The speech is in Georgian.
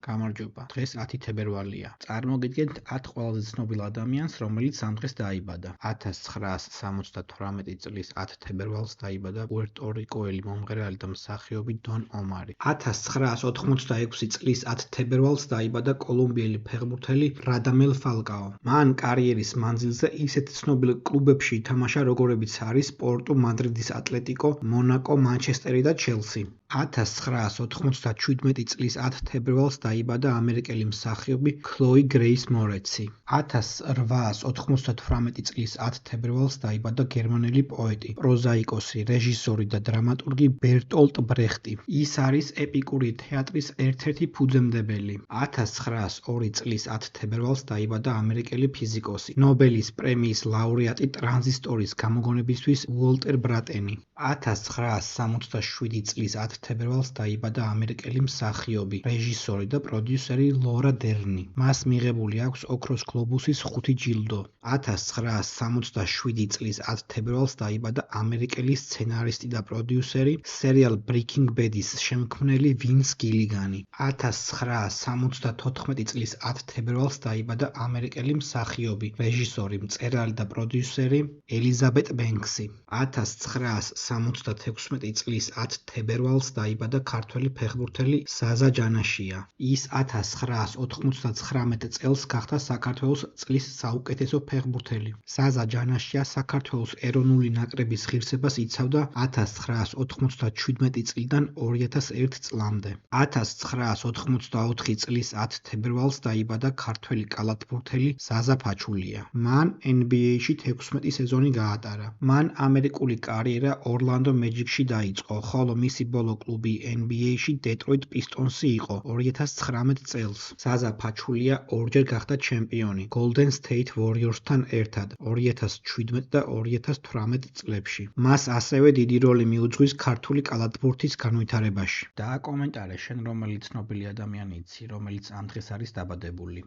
გამარჯობა. დღეს 10 თებერვალია. წარმოგიდგენთ 10 ყველაზე ცნობილ ადამიანს, რომელიც ამ დღეს დაიბადა. 1978 წლის 10 თებერვალს დაიბადა პუერტო-რიკოელი მომღერალი და მსახიობი დონ ომარი. 1986 წლის 10 თებერვალს დაიბადა კოლუმბიელი ფეხბურთელი რადამელ ფალკაო. მან კარიერის მანძილზე ისეთ ცნობილ კლუბებში ითამაშა, როგორებიც არის პორტუ, მადრიდის ატლეტიკო, მონაკო, მანჩესტერი და ჩელსი. 1997 წლის 10 თებერვალს დაიბადა ამერიკელი მსახიობი ქლოი გრეის მორეცი. 1898 წლის 10 თებერვალს დაიბადა გერმანელი პოეტი, პროზაიკოსი, რეჟისორი და დრამატურგი ბერტოლტ ბრეხტი. ის არის ეპიკური თეატრის ერთ-ერთი ფუძემდებელი. 1902 წლის 10 თებერვალს დაიბადა ამერიკელი ფიზიკოსი, ნობელის პრემიის ლაურეატი ტრანზისტორის გამოგონებისთვის უოლტერ ბრატენი. 1967 წლის 10 თებერვალს დაიბადა ამერიკელი მსახიობი, რეჟისორი და პროდიუსერი ლორა დერნი. მას მიღებული აქვს ოქროს გლობუსის 5 ჯილდო. 1967 წლის 10 თებერვალს დაიბადა ამერიკელი სცენარისტი და პროდიუსერი, სერიალ Breaking Bad-ის შემქმნელი ვინს გილიგანი. 1974 წლის 10 თებერვალს დაიბადა ამერიკელი მსახიობი, რეჟისორი, მწერალი და პროდიუსერი ელიზაბეტ ბენქსი. 1976 წლის 10 თებერვალს დაიბადა ქართველი ფეხბურთელი ზაზა ჯანაშია. ის 1999 წელს გახდა საქართველოს წლის საუკეთესო ფეხბურთელი. ზაზა ჯანაშია საქართველოს ეროვნული ნაკრების ღირსებას იცავდა 1997 წლიდან 2001 წლამდე. 1984 წლის 10 თებერვალს დაიბადა ქართველი კალათბურთელი ზაზა ფაჩულია. მან NBA-ში 16 სეზონი გაატარა. მან ამერიკული კარიერა ორლანდო მეჯიკში დაიწყო, ხოლო მისი ბოლო კლუბი NBA-ში დეტროიტ პისტონსი იყო 2019 წელს. ზაზა ფაჩულია ორჯერ გახდა ჩემპიონი Golden State Warriors-თან ერთად 2017 და 2018 წლებში. მას ასევე დიდი როლი მიუძღვის ქართული კალათბურთის განვითარებაში. დააკომენტარე შენ რომელი ცნობილი ადამიანი იცი, რომელიც ამ დღეს არის დაბადებული.